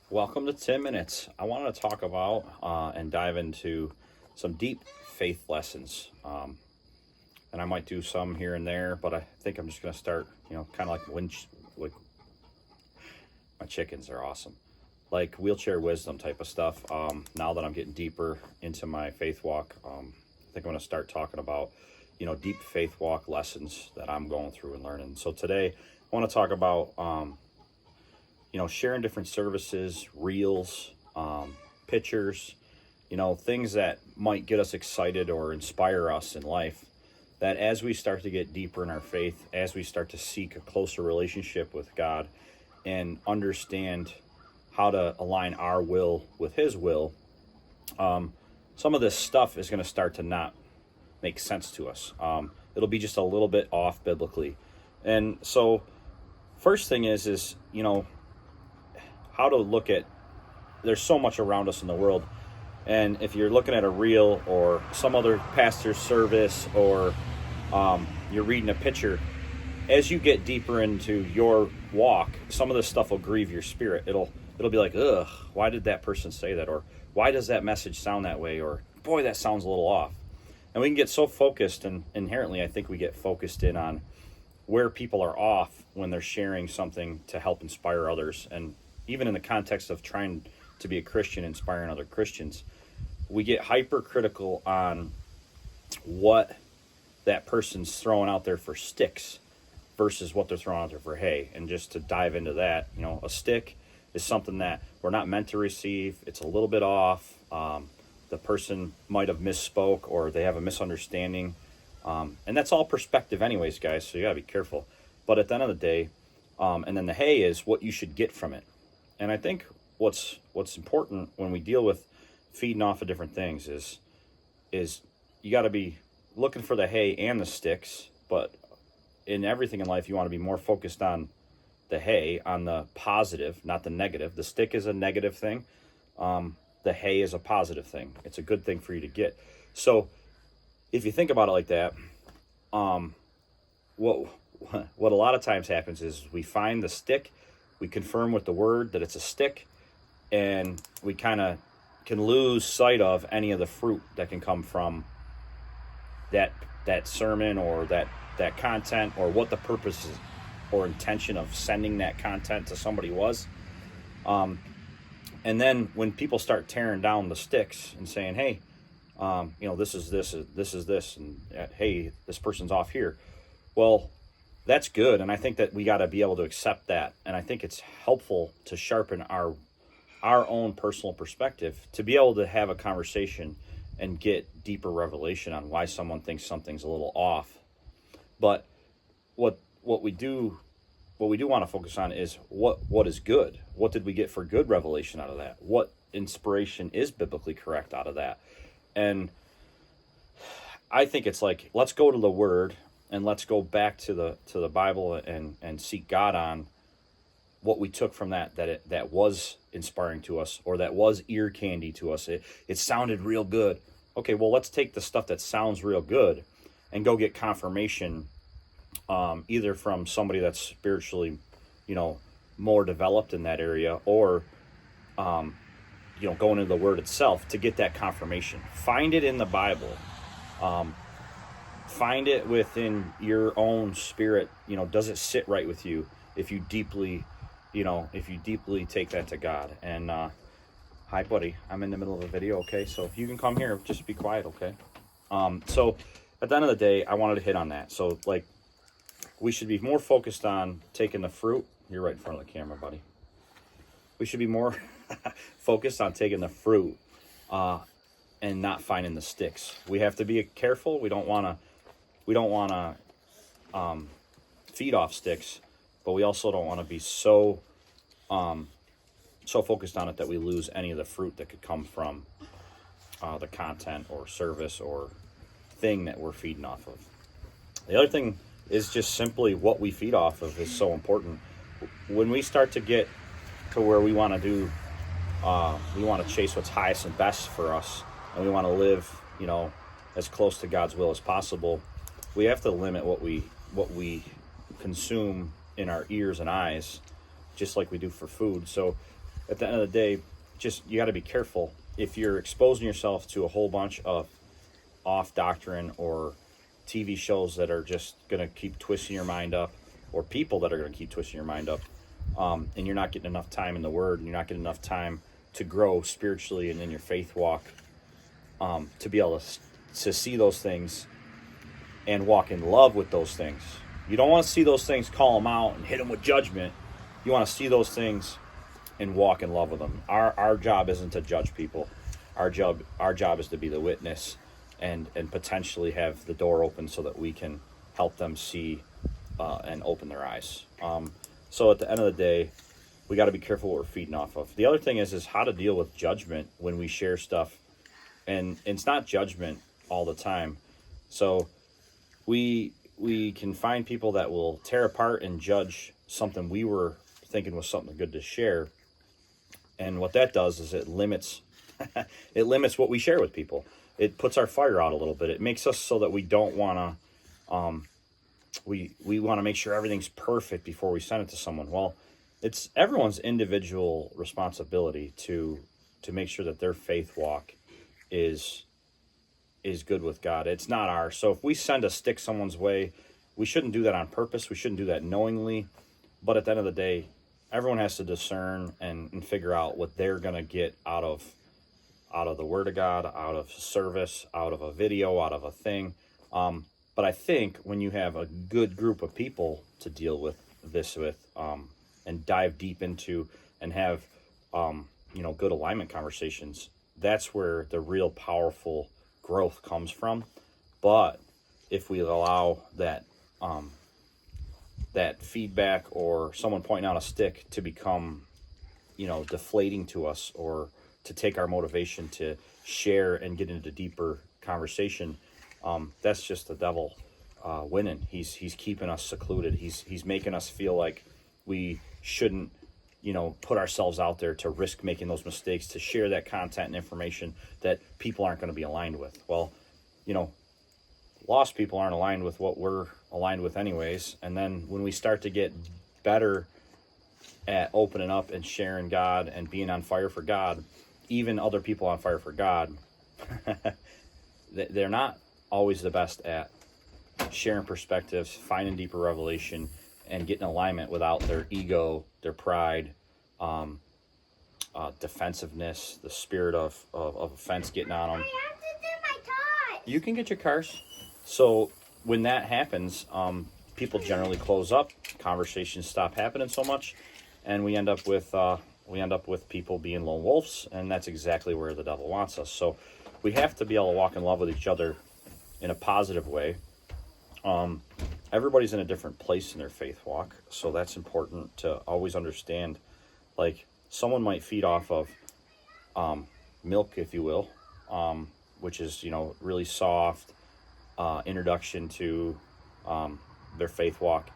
Welcome to 10 Minutes. I wanted to talk about and dive into some deep faith lessons. And I might do some here and there, but I think I'm just going to start, kind of like my chickens are awesome. Like wheelchair wisdom type of stuff. Now that I'm getting deeper into my faith walk, I think I'm going to start talking about, deep faith walk lessons that I'm going through and learning. So today I want to talk about, sharing different services, reels, pictures, things that might get us excited or inspire us in life. That as we start to get deeper in our faith, as we start to seek a closer relationship with God and understand how to align our will with His will, some of this stuff is going to start to not make sense to us. It'll be just a little bit off biblically. And so first thing is how to look at, there's so much around us in the world. And if you're looking at a reel or some other pastor's service or you're reading a picture, as you get deeper into your walk, some of this stuff will grieve your spirit. It'll be like, ugh, why did that person say that? Or why does that message sound that way? Or boy, that sounds a little off. And we can get so focused, and inherently I think we get focused in on where people are off when they're sharing something to help inspire others. And even in the context of trying to be a Christian, inspiring other Christians, we get hypercritical on what that person's throwing out there for sticks versus what they're throwing out there for hay. And just to dive into that, a stick is something that we're not meant to receive. It's a little bit off. The person might have misspoke or they have a misunderstanding. And that's all perspective anyways, guys, so you gotta be careful. But at the end of the day, and then the hay is what you should get from it. And I think what's important when we deal with feeding off of different things is you got to be looking for the hay and the sticks, but in everything in life you want to be more focused on the hay, on the positive, not the negative. The stick is a negative thing. The hay is a positive thing. It's a good thing for you to get. So if you think about it like that, what a lot of times happens is we find the stick, we confirm with the word that it's a stick, and we kind of can lose sight of any of the fruit that can come from that sermon or that content, or what the purpose is or intention of sending that content to somebody was. And then when people start tearing down the sticks and saying, hey, this is this, and hey, this person's off here. Well, that's good, and I think that we got to be able to accept that. And I think it's helpful to sharpen our own personal perspective to be able to have a conversation and get deeper revelation on why someone thinks something's a little off. But what we do want to focus on is what is good. What did we get for good revelation out of that? What inspiration is biblically correct out of that? And I think it's like, let's go to the Word and let's go back to the Bible and seek God on what we took from that was inspiring to us, or that was ear candy to us. It sounded real good. Okay, well, let's take the stuff that sounds real good and go get confirmation, either from somebody that's spiritually, more developed in that area, or going into the Word itself to get that confirmation. Find it in the Bible. Find it within your own spirit. Does it sit right with you if you deeply take that to God? And hi, buddy, I'm in the middle of a video, okay? So if you can come here, just be quiet, okay? So at the end of the day, I wanted to hit on that. So, we should be more focused on taking the fruit. You're right in front of the camera, buddy. We should be more focused on taking the fruit and not finding the sticks. We have to be careful. We don't want to feed off sticks, but we also don't want to be so focused on it that we lose any of the fruit that could come from the content or service or thing that we're feeding off of. The other thing is just simply what we feed off of is so important. When we start to get to where we want to do, we want to chase what's highest and best for us, and we want to live, as close to God's will as possible, we have to limit what we consume in our ears and eyes, just like we do for food. So at the end of the day, just you got to be careful. If you're exposing yourself to a whole bunch of off doctrine or TV shows that are just going to keep twisting your mind up, or people that are going to keep twisting your mind up, and you're not getting enough time in the Word, and you're not getting enough time to grow spiritually and in your faith walk, to be able to see those things and walk in love with those things. You don't want to see those things, call them out, and hit them with judgment. You want to see those things and walk in love with them. Our job isn't to judge people. Our job is to be the witness and potentially have the door open so that we can help them see and open their eyes. So at the end of the day, we got to be careful what we're feeding off of. The other thing is how to deal with judgment when we share stuff. And it's not judgment all the time. So we can find people that will tear apart and judge something we were thinking was something good to share. And what that does is it limits what we share with people. It puts our fire out a little bit. It makes us so that we don't want to we want to make sure everything's perfect before we send it to someone. Well, it's everyone's individual responsibility to make sure that their faith walk is good with God. It's not ours. So if we send a stick someone's way, we shouldn't do that on purpose. We shouldn't do that knowingly. But at the end of the day, everyone has to discern and figure out what they're going to get out of the Word of God, out of service, out of a video, out of a thing. But I think when you have a good group of people to deal with this with, and dive deep into and have, good alignment conversations, that's where the real powerful growth comes from. But if we allow that feedback or someone pointing out a stick to become, deflating to us, or to take our motivation to share and get into deeper conversation, that's just the devil winning. He's keeping us secluded. He's making us feel like we shouldn't, put ourselves out there to risk making those mistakes, to share that content and information that people aren't going to be aligned with. Well, lost people aren't aligned with what we're aligned with anyways. And then when we start to get better at opening up and sharing God and being on fire for God, even other people on fire for God, they're not always the best at sharing perspectives, finding deeper revelation, and getting alignment without their ego, their pride, defensiveness, the spirit of offense getting on them. I have to do my cars. You can get your cars. So when that happens, people generally close up, conversations stop happening so much, and we end up with people being lone wolves, and that's exactly where the devil wants us. So we have to be able to walk in love with each other in a positive way. Everybody's in a different place in their faith walk, so that's important to always understand. Like, someone might feed off of milk, if you will, which is, really soft introduction to their faith walk,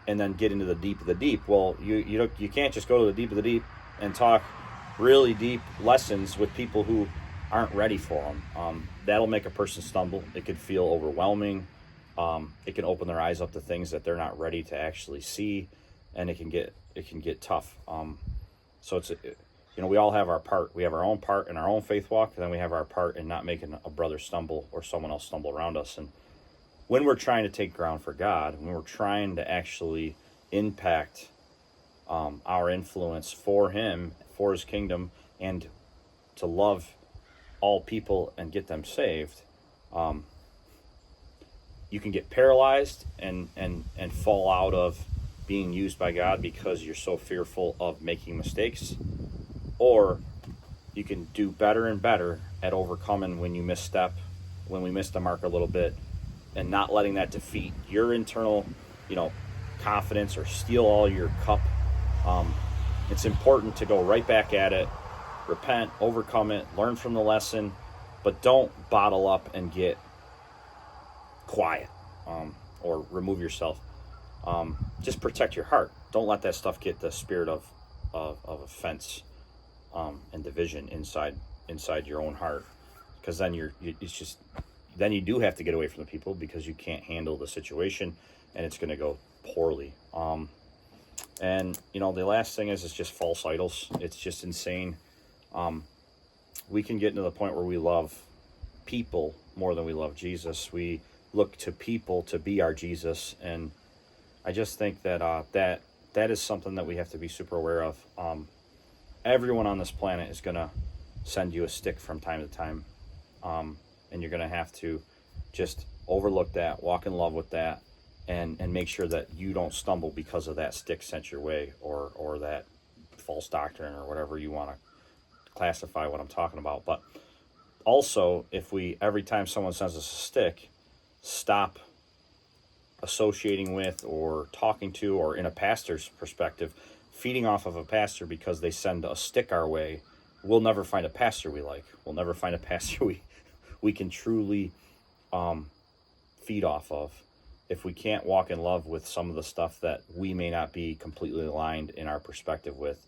and then get into the deep of the deep. Well, you can't just go to the deep of the deep and talk really deep lessons with people who aren't ready for them. That'll make a person stumble. It could feel overwhelming. It can open their eyes up to things that they're not ready to actually see, and it can get tough. So it's we all have our part. We have our own part in our own faith walk, and then we have our part in not making a brother stumble or someone else stumble around us. And when we're trying to take ground for God, when we're trying to actually impact our influence for Him, for His kingdom, and to love all people and get them saved, you can get paralyzed and fall out of being used by God because you're so fearful of making mistakes. Or you can do better and better at overcoming when you misstep, when we miss the mark a little bit, and not letting that defeat your internal, confidence or steal all your cup. It's important to go right back at it, repent, overcome it, learn from the lesson, but don't bottle up and get quiet, or remove yourself. Just protect your heart. Don't let that stuff get the spirit of offense and division inside your own heart, because then then you do have to get away from the people because you can't handle the situation and it's going to go poorly. And, you know, the last thing is just false idols. It's just insane. We can get to the point where we love people more than we love Jesus. We look to people to be our Jesus. And I just think that that is something that we have to be super aware of. Everyone on this planet is going to send you a stick from time to time. And you're going to have to just overlook that, walk in love with that, and make sure that you don't stumble because of that stick sent your way, or that false doctrine, or whatever you want to classify what I'm talking about. But also, if we, every time someone sends us a stick, stop associating with or talking to, or in a pastor's perspective, feeding off of a pastor because they send a stick our way, we'll never find a pastor we like. We'll never find a pastor we can truly feed off of if we can't walk in love with some of the stuff that we may not be completely aligned in our perspective with,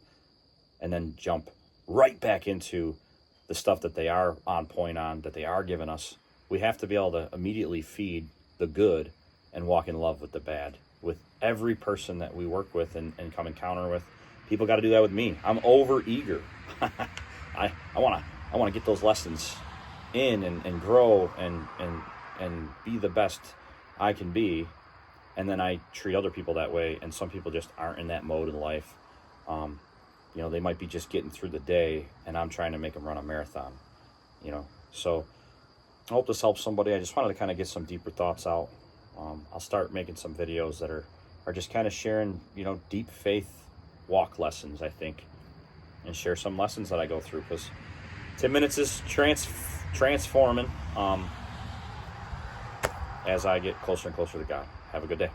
and then jump right back into the stuff that they are on point on, that they are giving us. We have to be able to immediately feed the good and walk in love with the bad with every person that we work with and come encounter with. People got to do that with me. I'm over eager. I want to get those lessons in and grow and be the best I can be. And then I treat other people that way. And some people just aren't in that mode in life. You know, they might be just getting through the day, and I'm trying to make them run a marathon, you know. So I hope this helps somebody. I just wanted to kind of get some deeper thoughts out. I'll start making some videos that are just kind of sharing, you know, deep faith walk lessons, I think, and share some lessons that I go through, because 10 minutes is transforming as I get closer and closer to God. Have a good day.